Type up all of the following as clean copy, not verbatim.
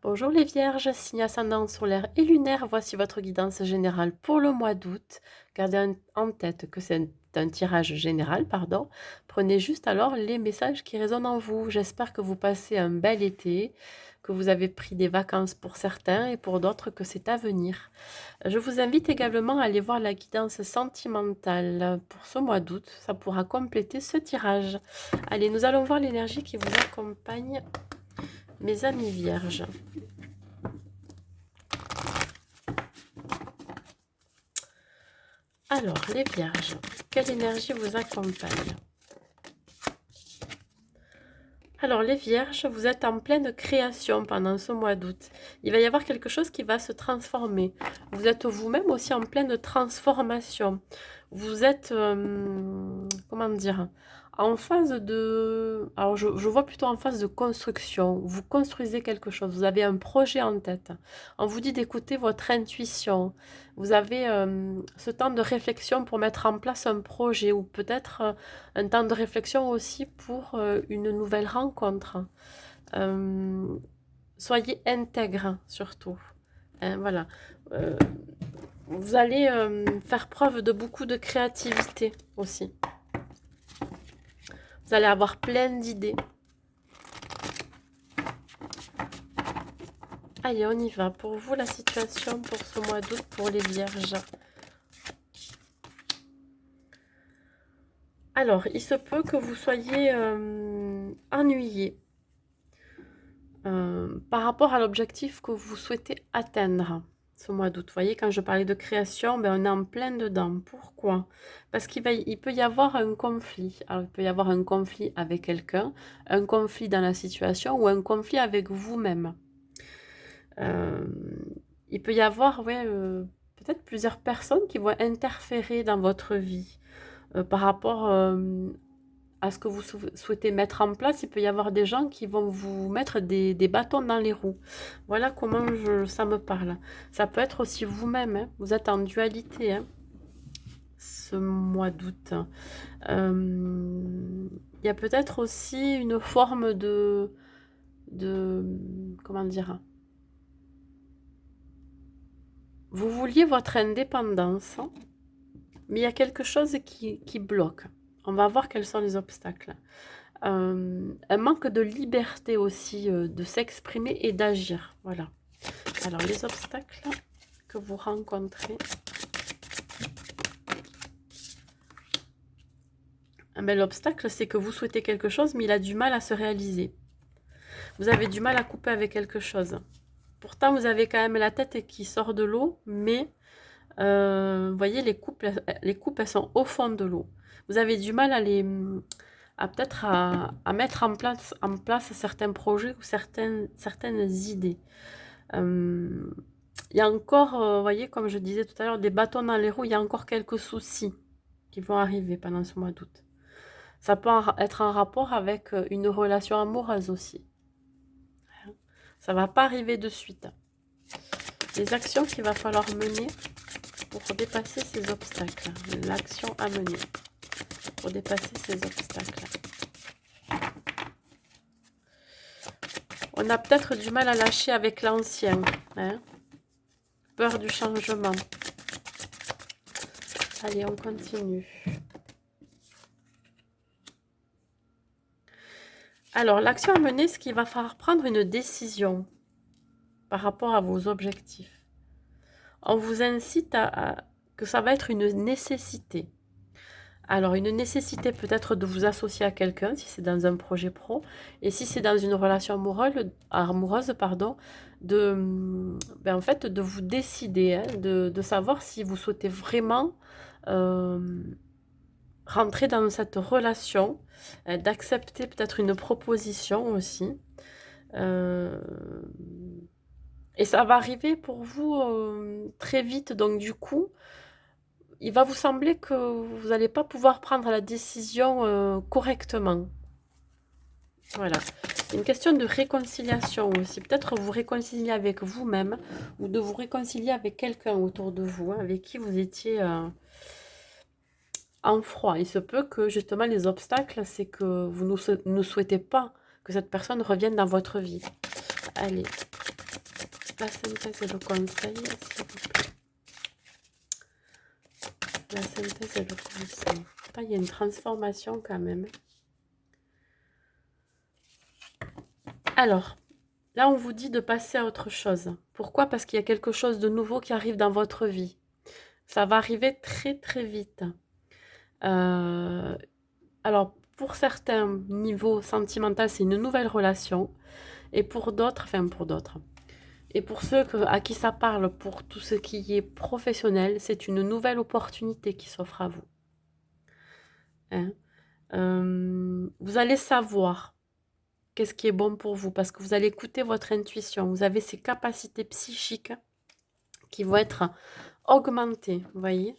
Bonjour les Vierges, signe ascendant solaire et lunaire, voici votre guidance générale pour le mois d'août. Gardez en tête que c'est un tirage général, pardon. Prenez juste alors les messages qui résonnent en vous. J'espère que vous passez un bel été, que vous avez pris des vacances pour certains et pour d'autres que c'est à venir. Je vous invite également à aller voir la guidance sentimentale pour ce mois d'août. Ça pourra compléter ce tirage. Allez, nous allons voir l'énergie qui vous accompagne, mes amis Vierges. Alors, les Vierges, quelle énergie vous accompagne? Alors, les Vierges, vous êtes en pleine création pendant ce mois d'août. Il va y avoir quelque chose qui va se transformer. Vous êtes vous-même aussi en pleine transformation. Vous êtes, comment dire, en phase de... Alors, je vois plutôt en phase de construction. Vous construisez quelque chose. Vous avez un projet en tête. On vous dit d'écouter votre intuition. Vous avez ce temps de réflexion pour mettre en place un projet ou peut-être un temps de réflexion aussi pour une nouvelle rencontre. Euh, Soyez intègre surtout. Hein, voilà. Euh, Vous allez faire preuve de beaucoup de créativité aussi. Vous allez avoir plein d'idées. Allez, on y va. Pour vous, la situation pour ce mois d'août pour les Vierges. Alors, il se peut que vous soyez ennuyé par rapport à l'objectif que vous souhaitez atteindre ce mois d'août. Vous voyez, quand je parlais de création, ben, on est en plein dedans. Pourquoi? Parce il peut y avoir un conflit. Alors, il peut y avoir un conflit avec quelqu'un, un conflit dans la situation ou un conflit avec vous-même. Euh, il peut y avoir, ouais, peut-être plusieurs personnes qui vont interférer dans votre vie par rapport à ce que vous souhaitez mettre en place. Il peut y avoir des gens qui vont vous mettre des bâtons dans les roues. Voilà comment ça me parle. Ça peut être aussi vous-même. Hein. Vous êtes en dualité hein, ce mois d'août. Il y a peut-être aussi une forme de comment dire. Vous vouliez votre indépendance, hein, mais il y a quelque chose qui bloque. On va voir quels sont les obstacles. Un manque de liberté aussi, de s'exprimer et d'agir. Voilà. Alors, les obstacles que vous rencontrez. Ah ben, l'obstacle, c'est que vous souhaitez quelque chose, mais il a du mal à se réaliser. Vous avez du mal à couper avec quelque chose. Pourtant, vous avez quand même la tête qui sort de l'eau, mais vous voyez, les coupes, elles sont au fond de l'eau. Vous avez du mal à peut-être à mettre en place certains projets ou certaines idées. Euh, il y a encore, vous voyez, comme je disais tout à l'heure, des bâtons dans les roues, il y a encore quelques soucis qui vont arriver pendant ce mois d'août. Ça peut être en rapport avec une relation amoureuse aussi. Ça va pas arriver de suite. Les actions qu'il va falloir mener pour dépasser ces obstacles. L'action à mener pour dépasser ces obstacles. On a peut-être du mal à lâcher avec l'ancien. Hein? Peur du changement. Allez, on continue. Alors, l'action à mener, c'est qu'il va falloir prendre une décision par rapport à vos objectifs. On vous incite que ça va être une nécessité. Alors, une nécessité peut-être de vous associer à quelqu'un, si c'est dans un projet pro, et si c'est dans une relation amoureuse, pardon, en fait, de vous décider, hein, de savoir si vous souhaitez vraiment rentrer dans cette relation, d'accepter peut-être une proposition aussi. Euh, et ça va arriver pour vous très vite, donc du coup, il va vous sembler que vous n'allez pas pouvoir prendre la décision correctement. Voilà. C'est une question de réconciliation aussi. Peut-être vous réconcilier avec vous-même ou de vous réconcilier avec quelqu'un autour de vous, hein, avec qui vous étiez en froid. Il se peut que justement les obstacles, c'est que vous ne souhaitez pas que cette personne revienne dans votre vie. Allez. La synthèse et le conseil, s'il vous plaît. La synthèse et le conseil. Là, il y a une transformation quand même. Alors, là, on vous dit de passer à autre chose. Pourquoi? Parce qu'il y a quelque chose de nouveau qui arrive dans votre vie. Ça va arriver très très vite. Alors, pour certains niveaux sentimentaux, c'est une nouvelle relation. Et pour d'autres, et pour ceux à qui ça parle, pour tout ce qui est professionnel, c'est une nouvelle opportunité qui s'offre à vous. Hein. Vous allez savoir qu'est-ce qui est bon pour vous parce que vous allez écouter votre intuition. Vous avez ces capacités psychiques qui vont être augmentées, vous voyez,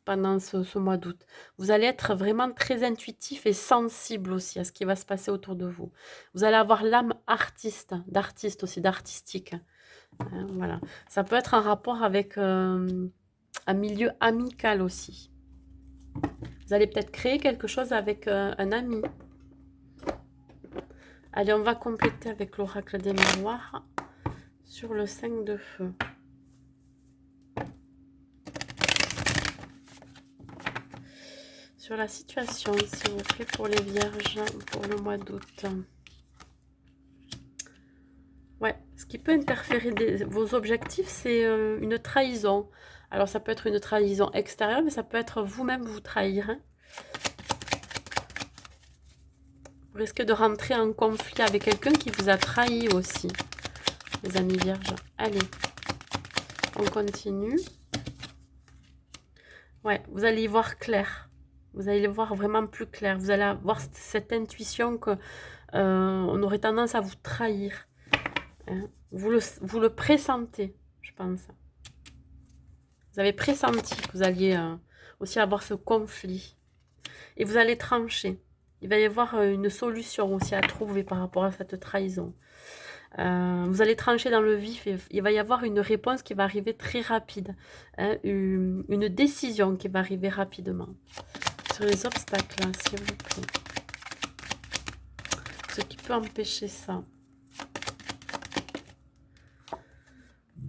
pendant ce mois d'août. Vous allez être vraiment très intuitif et sensible aussi à ce qui va se passer autour de vous. Vous allez avoir l'âme d'artiste aussi, d'artistique. Hein, voilà. Ça peut être un rapport avec un milieu amical aussi. Vous allez peut-être créer quelque chose avec un ami. Allez, on va compléter avec l'oracle des miroirs sur le 5 de feu. Sur la situation, s'il vous plaît, pour les vierges, pour le mois d'août. Ouais, ce qui peut interférer vos objectifs, c'est une trahison. Alors, ça peut être une trahison extérieure, mais ça peut être vous-même vous trahir. Hein. Vous risquez de rentrer en conflit avec quelqu'un qui vous a trahi aussi, les amis vierges. Allez, on continue. Ouais, vous allez y voir clair. Vous allez le voir vraiment plus clair. Vous allez avoir cette intuition que on aurait tendance à vous trahir. Hein. Vous le pressentez, je pense. Vous avez pressenti que vous alliez aussi avoir ce conflit. Et vous allez trancher. Il va y avoir une solution aussi à trouver par rapport à cette trahison. Vous allez trancher dans le vif et il va y avoir une réponse qui va arriver très rapide. Hein, une décision qui va arriver rapidement. Sur les obstacles, hein, s'il vous plaît. Ce qui peut empêcher ça.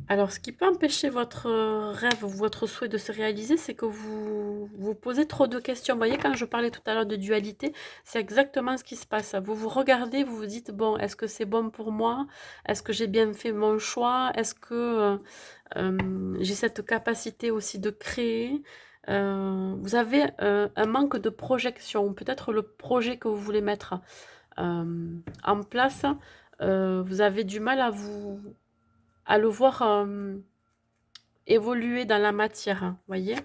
Alors, ce qui peut empêcher votre rêve ou votre souhait de se réaliser, c'est que vous vous posez trop de questions. Vous voyez, quand je parlais tout à l'heure de dualité, c'est exactement ce qui se passe. Vous vous regardez, vous vous dites, bon, est-ce que c'est bon pour moi? Est-ce que j'ai bien fait mon choix? Est-ce que j'ai cette capacité aussi de créer? Vous avez un manque de projection, peut-être le projet que vous voulez mettre en place, vous avez du mal à le voir évoluer dans la matière, hein, voyez.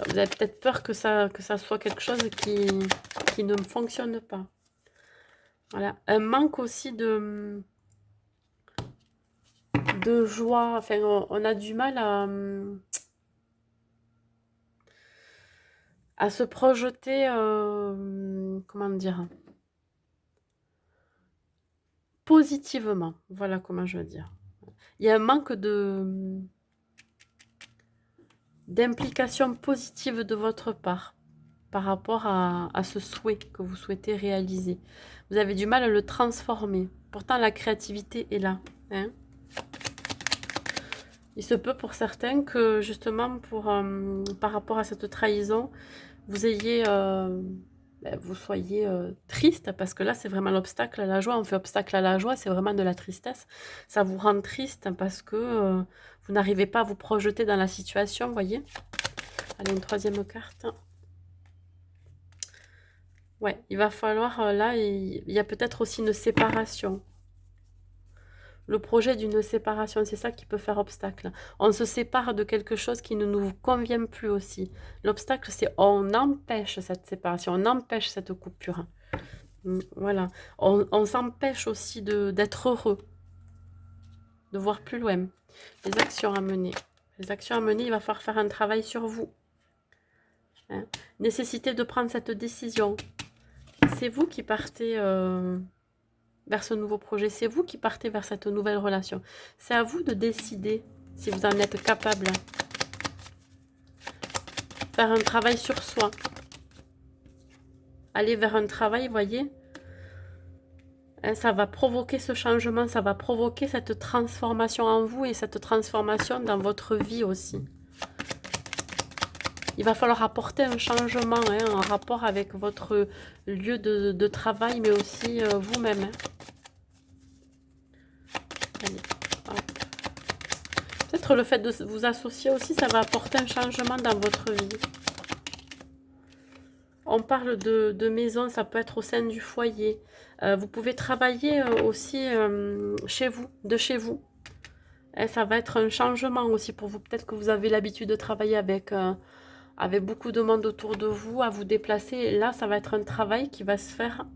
Vous avez peut-être peur que ça soit quelque chose qui ne fonctionne pas. Voilà. Un manque aussi de joie. Enfin, on a du mal à se projeter, comment dire, positivement. Voilà comment je veux dire. Il y a un manque d'implication positive de votre part par rapport à ce souhait que vous souhaitez réaliser. Vous avez du mal à le transformer. Pourtant, la créativité est là. Hein. Il se peut pour certains que, justement, par rapport à cette trahison, vous ayez... vous soyez triste, parce que là, c'est vraiment l'obstacle à la joie. On fait obstacle à la joie, c'est vraiment de la tristesse. Ça vous rend triste parce que vous n'arrivez pas à vous projeter dans la situation, vous voyez. Allez, une troisième carte. Ouais, il va falloir, là, il y a peut-être aussi une séparation. Le projet d'une séparation, c'est ça qui peut faire obstacle. On se sépare de quelque chose qui ne nous convient plus aussi. L'obstacle, c'est on empêche cette séparation, on empêche cette coupure. Voilà. On s'empêche aussi d'être heureux, de voir plus loin. Les actions à mener. Les actions à mener, il va falloir faire un travail sur vous. Hein. Nécessité de prendre cette décision. C'est vous qui partez vers ce nouveau projet. C'est vous qui partez vers cette nouvelle relation. C'est à vous de décider si vous en êtes capable. Faire un travail sur soi. Aller vers un travail, voyez, Hein, ça va provoquer ce changement, ça va provoquer cette transformation en vous et cette transformation dans votre vie aussi. Il va falloir apporter un changement hein, en rapport avec votre lieu de travail, mais aussi vous-même. Hein. Peut-être le fait de vous associer aussi, ça va apporter un changement dans votre vie. On parle de maison, ça peut être au sein du foyer. Vous pouvez travailler aussi chez vous, de chez vous. Et ça va être un changement aussi pour vous. Peut-être que vous avez l'habitude de travailler avec beaucoup de monde autour de vous, à vous déplacer. Et là, ça va être un travail qui va se faire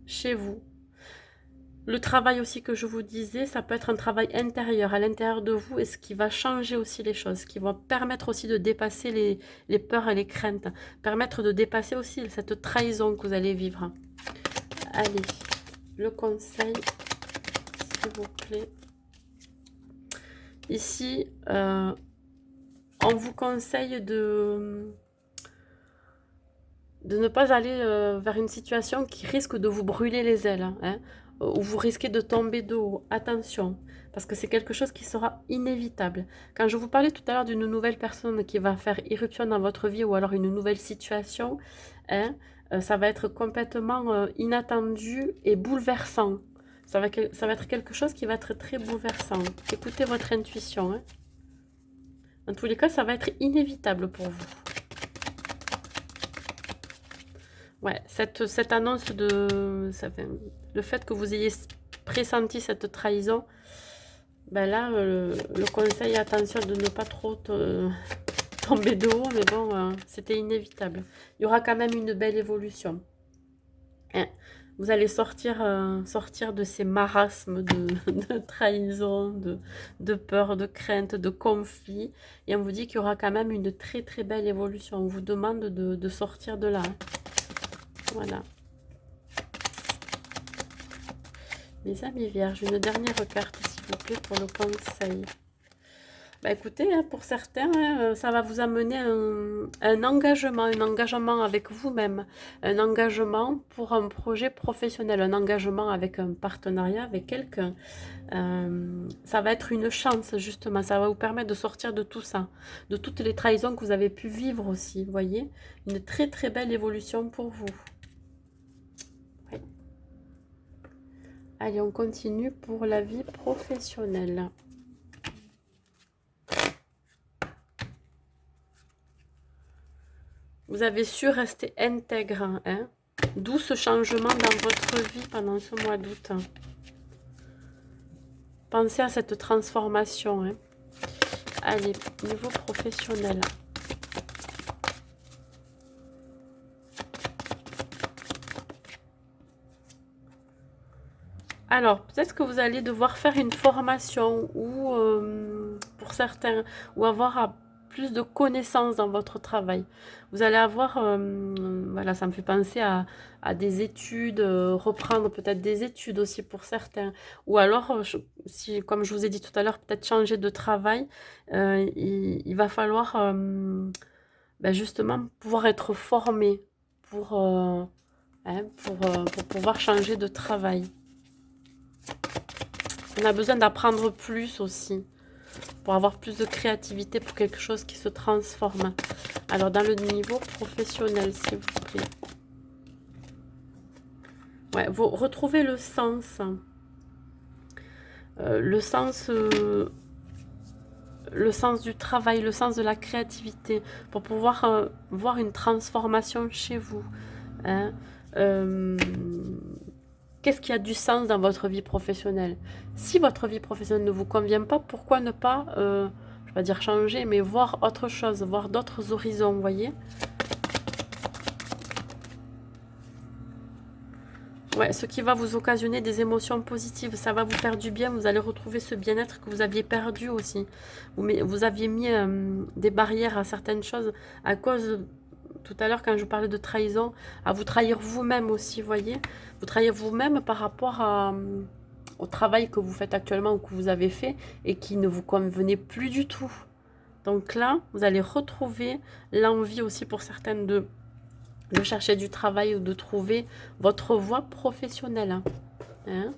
chez vous. Le travail aussi que je vous disais, ça peut être un travail intérieur, à l'intérieur de vous, et ce qui va changer aussi les choses, qui va permettre aussi de dépasser les peurs et les craintes, permettre de dépasser aussi cette trahison que vous allez vivre. Allez, le conseil, s'il vous plaît. Ici, on vous conseille de ne pas aller vers une situation qui risque de vous brûler les ailes, hein, où vous risquez de tomber de haut. Attention, parce que c'est quelque chose qui sera inévitable. Quand je vous parlais tout à l'heure d'une nouvelle personne qui va faire irruption dans votre vie ou alors une nouvelle situation, hein, ça va être complètement inattendu et bouleversant. Ça va être quelque chose qui va être très bouleversant. Écoutez votre intuition. Hein. Dans tous les cas, ça va être inévitable pour vous. Ouais, cette annonce le fait que vous ayez pressenti cette trahison, ben là, le conseil, attention de ne pas trop tomber de haut, mais bon, c'était inévitable. Il y aura quand même une belle évolution. Hein, vous allez sortir de ces marasmes de trahison, de peur, de crainte, de conflit. Et on vous dit qu'il y aura quand même une très très belle évolution. On vous demande de sortir de là. Hein. Voilà. Les amis vierges, une dernière carte, s'il vous plaît, pour le conseil. Bah écoutez, hein, pour certains, hein, ça va vous amener un engagement avec vous-même, un engagement pour un projet professionnel, un engagement avec un partenariat, avec quelqu'un. Ça va être une chance, justement, ça va vous permettre de sortir de tout ça, de toutes les trahisons que vous avez pu vivre aussi, vous voyez. Une très très belle évolution pour vous. Oui. Allez, on continue pour la vie professionnelle. Vous avez su rester intègre, hein? D'où ce changement dans votre vie pendant ce mois d'août. Pensez à cette transformation. Hein? Allez, niveau professionnel. Alors, peut-être que vous allez devoir faire une formation ou, pour certains, ou avoir plus de connaissances dans votre travail. Vous allez avoir, voilà, ça me fait penser à des études, reprendre peut-être des études aussi pour certains. Ou alors, si, comme je vous ai dit tout à l'heure, peut-être changer de travail. Il va falloir ben justement pouvoir être formé pour, hein, pour pouvoir changer de travail. On a besoin d'apprendre plus aussi, pour avoir plus de créativité pour quelque chose qui se transforme. Alors, dans le niveau professionnel, s'il vous plaît. Ouais, vous retrouvez le sens. Le sens du travail, le sens de la créativité, pour pouvoir voir une transformation chez vous. Hein. Qu'est-ce qui a du sens dans votre vie professionnelle? Si votre vie professionnelle ne vous convient pas, pourquoi ne pas, je ne vais pas dire changer, mais voir autre chose, voir d'autres horizons, vous voyez? Ouais, ce qui va vous occasionner des émotions positives, ça va vous faire du bien, vous allez retrouver ce bien-être que vous aviez perdu aussi. Vous aviez mis des barrières à certaines choses à cause, tout à l'heure quand je parlais de trahison, à vous trahir vous-même aussi, vous voyez. Vous trahir vous-même par rapport au travail que vous faites actuellement ou que vous avez fait et qui ne vous convenait plus du tout. Donc là, vous allez retrouver l'envie aussi pour certaines de chercher du travail ou de trouver votre voie professionnelle. Hein.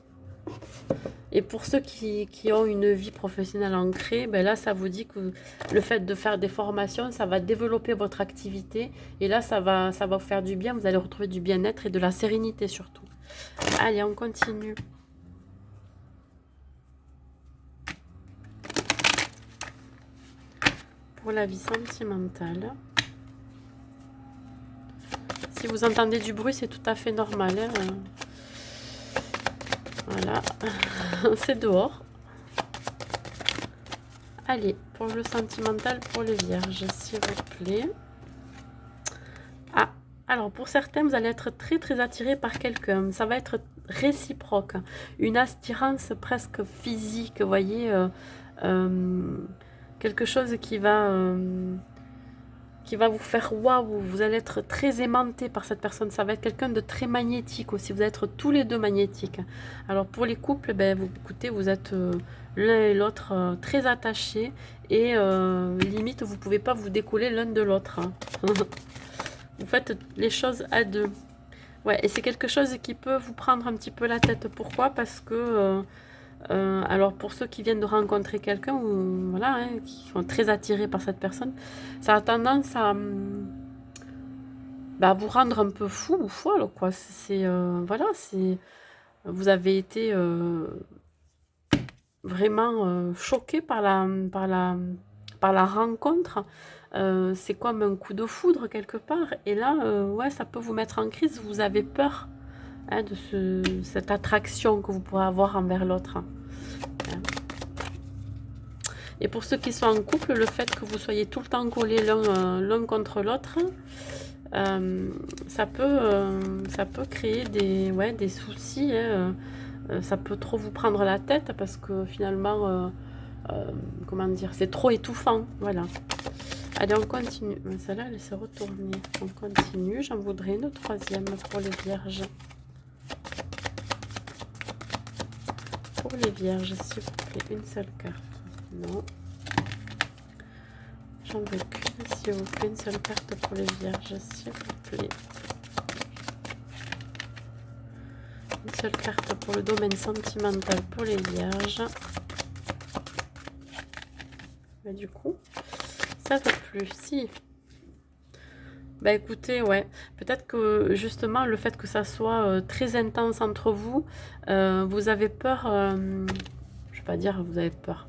Et pour ceux qui ont une vie professionnelle ancrée, ben là, ça vous dit que le fait de faire des formations, ça va développer votre activité. Et là, ça va vous faire du bien. Vous allez retrouver du bien-être et de la sérénité surtout. Allez, on continue. Pour la vie sentimentale. Si vous entendez du bruit, c'est tout à fait normal. Hein. Voilà, c'est dehors. Allez, pour le sentimental, pour les vierges, s'il vous plaît. Ah, alors pour certains, vous allez être très très attiré par quelqu'un. Ça va être réciproque. Une attirance presque physique, vous voyez. Quelque chose qui va vous faire waouh. Vous allez être très aimanté par cette personne. Ça va être quelqu'un de très magnétique aussi. Vous allez être tous les deux magnétiques. Alors pour les couples, ben, écoutez, vous êtes l'un et l'autre très attachés. Et limite, vous ne pouvez pas vous décoller l'un de l'autre. Hein. Vous faites les choses à deux. Ouais, et c'est quelque chose qui peut vous prendre un petit peu la tête. Pourquoi? Parce que... alors pour ceux qui viennent de rencontrer quelqu'un ou voilà, hein, qui sont très attirés par cette personne, ça a tendance à vous rendre un peu fou ou folle, quoi. C'est voilà, c'est vous avez été vraiment choqué par la rencontre. C'est comme un coup de foudre quelque part. Et là, ouais, ça peut vous mettre en crise. Vous avez peur. Hein, de cette attraction que vous pourrez avoir envers l'autre. Et pour ceux qui sont en couple, le fait que vous soyez tout le temps collés l'un contre l'autre, ça peut créer des soucis. Hein. Ça peut trop vous prendre la tête parce que finalement, comment dire, c'est trop étouffant. Voilà. Allez, on continue. Celle-là, elle s'est retournée. On continue. J'en voudrais une troisième pour les vierges. Pour les vierges, s'il vous plaît, une seule carte. Non. J'en veux qu'une, s'il vous plaît, une seule carte pour les vierges, s'il vous plaît. Une seule carte pour le domaine sentimental pour les vierges. Mais du coup, ça ne va plus. Si. Bah écoutez, ouais, peut-être que justement le fait que ça soit très intense entre vous, vous avez peur, je vais pas dire vous avez peur,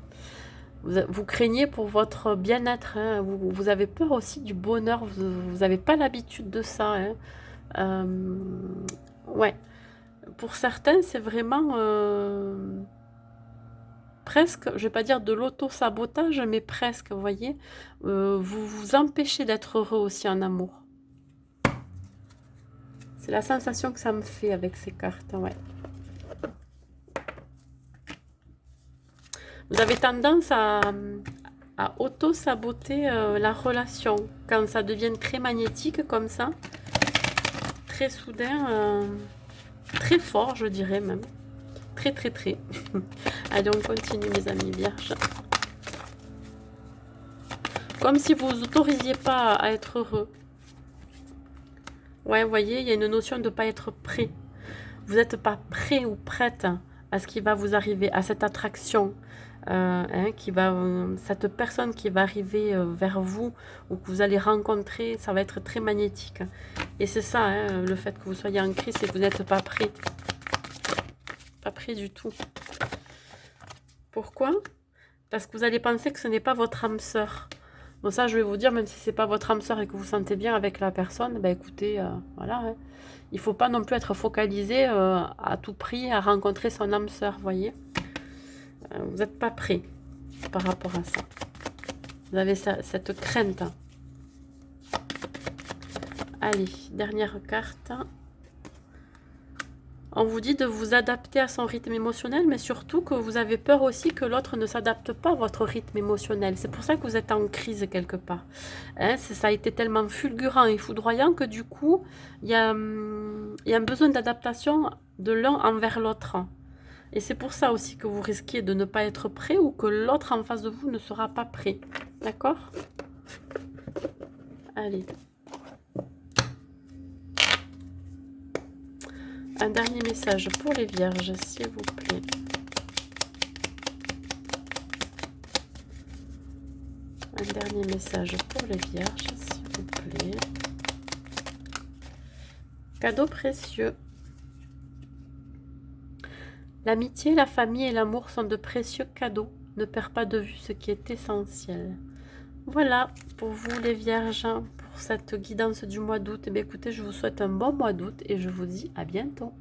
vous craignez pour votre bien-être, hein, vous avez peur aussi du bonheur, vous n'avez pas l'habitude de ça. Hein. Ouais, pour certains c'est vraiment presque, je vais pas dire de l'auto-sabotage, mais presque, vous voyez, vous vous empêchez d'être heureux aussi en amour. C'est la sensation que ça me fait avec ces cartes, ouais. Vous avez tendance à auto-saboter la relation quand ça devient très magnétique comme ça, très soudain, très fort, je dirais même. Très, très, très. Allez, on continue, mes amis vierges. Comme si vous vous autorisiez pas à être heureux. Ouais, vous voyez, il y a une notion de ne pas être prêt. Vous n'êtes pas prêt ou prête à ce qui va vous arriver, à cette attraction, cette personne qui va arriver vers vous ou que vous allez rencontrer, ça va être très magnétique. Et c'est ça, hein, le fait que vous soyez en crise, c'est que vous n'êtes pas prêt. Pas prêt du tout. Pourquoi? Parce que vous allez penser que ce n'est pas votre âme sœur. Bon, ça, je vais vous dire, même si c'est pas votre âme sœur et que vous vous sentez bien avec la personne, ben écoutez, voilà. Hein. Il faut pas non plus être focalisé à tout prix à rencontrer son âme sœur, vous voyez. Vous n'êtes pas prêt par rapport à ça. Vous avez cette crainte. Allez, dernière carte. On vous dit de vous adapter à son rythme émotionnel, mais surtout que vous avez peur aussi que l'autre ne s'adapte pas à votre rythme émotionnel. C'est pour ça que vous êtes en crise quelque part. Hein, ça a été tellement fulgurant et foudroyant que du coup, il y a un besoin d'adaptation de l'un envers l'autre. Et c'est pour ça aussi que vous risquez de ne pas être prêt ou que l'autre en face de vous ne sera pas prêt. D'accord? Allez. Un dernier message pour les vierges, s'il vous plaît. Un dernier message pour les vierges, s'il vous plaît. Cadeau précieux. L'amitié, la famille et l'amour sont de précieux cadeaux. Ne perds pas de vue ce qui est essentiel. Voilà, pour vous les vierges, pour cette guidance du mois d'août. Eh bien, écoutez, je vous souhaite un bon mois d'août et je vous dis à bientôt.